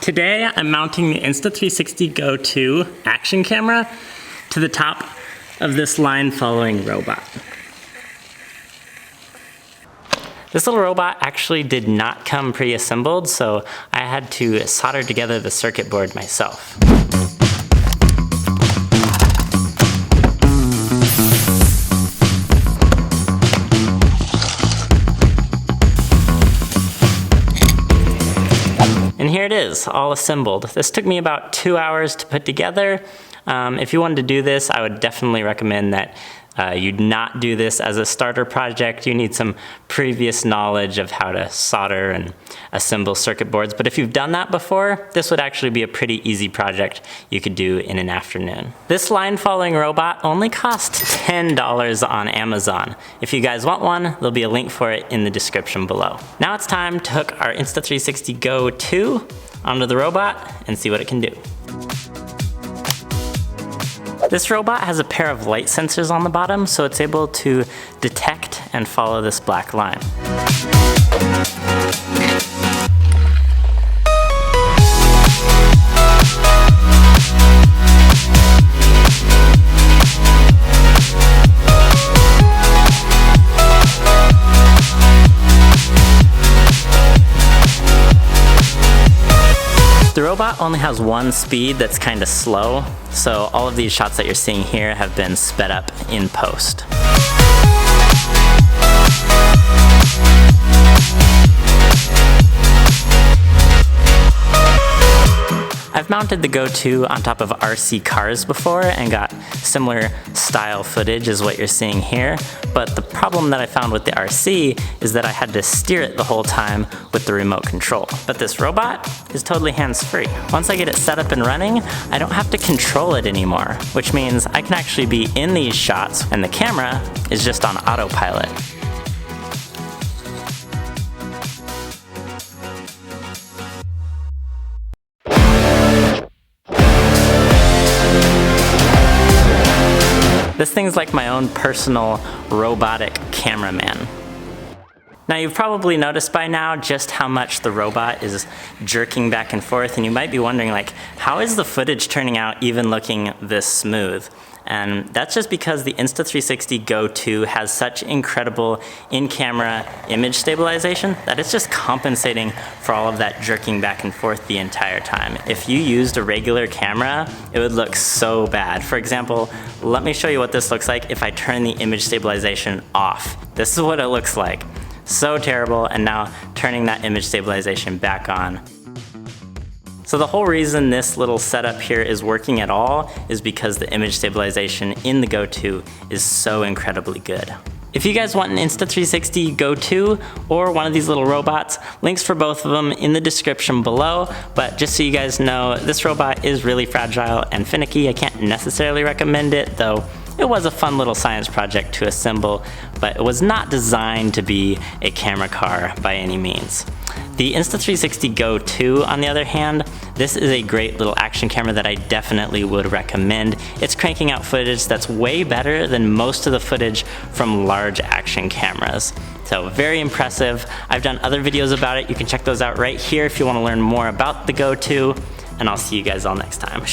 Today I'm mounting the Insta360 Go 2 action camera to the top of this line following robot. This little robot actually did not come pre-assembled, so I had to solder together the circuit board myself. And here it is, all assembled. This took me about 2 hours to put together. If you wanted to do this, I would definitely recommend that you not do this as a starter project. You need some previous knowledge of how to solder and assemble circuit boards. But if you've done that before, this would actually be a pretty easy project you could do in an afternoon. This line following robot only cost $10 on Amazon. If you guys want one, there'll be a link for it in the description below. Now it's time to hook our Insta360 Go 2 onto the robot and see what it can do. This robot has a pair of light sensors on the bottom, so it's able to detect and follow this black line. The robot only has one speed that's kind of slow, so all of these shots that you're seeing here have been sped up in post. I've mounted the Go 2 on top of RC cars before and got similar style footage as what you're seeing here, but the problem that I found with the RC is that I had to steer it the whole time with the remote control. But this robot is totally hands-free. Once I get it set up and running, I don't have to control it anymore, which means I can actually be in these shots and the camera is just on autopilot. This thing's like my own personal robotic cameraman. Now you've probably noticed by now just how much the robot is jerking back and forth, and you might be wondering, like, how is the footage turning out even looking this smooth? And that's just because the Insta360 Go 2 has such incredible in-camera image stabilization that it's just compensating for all of that jerking back and forth the entire time. If you used a regular camera, it would look so bad. For example, let me show you what this looks like if I turn the image stabilization off. This is what it looks like. So terrible, and now turning that image stabilization back on. So the whole reason this little setup here is working at all is because the image stabilization in the Go 2 is so incredibly good. If you guys want an Insta360 Go 2 or one of these little robots, links for both of them in the description below, but just so you guys know, this robot is really fragile and finicky. I can't necessarily recommend it, though it was a fun little science project to assemble, but it was not designed to be a camera car by any means. The Insta360 Go 2, on the other hand, this is a great little action camera that I definitely would recommend. It's cranking out footage that's way better than most of the footage from large action cameras. So very impressive. I've done other videos about it. You can check those out right here if you want to learn more about the Go 2, and I'll see you guys all next time.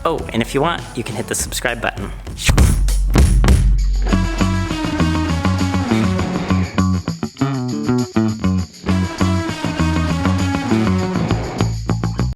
Oh, and if you want, you can hit the subscribe button.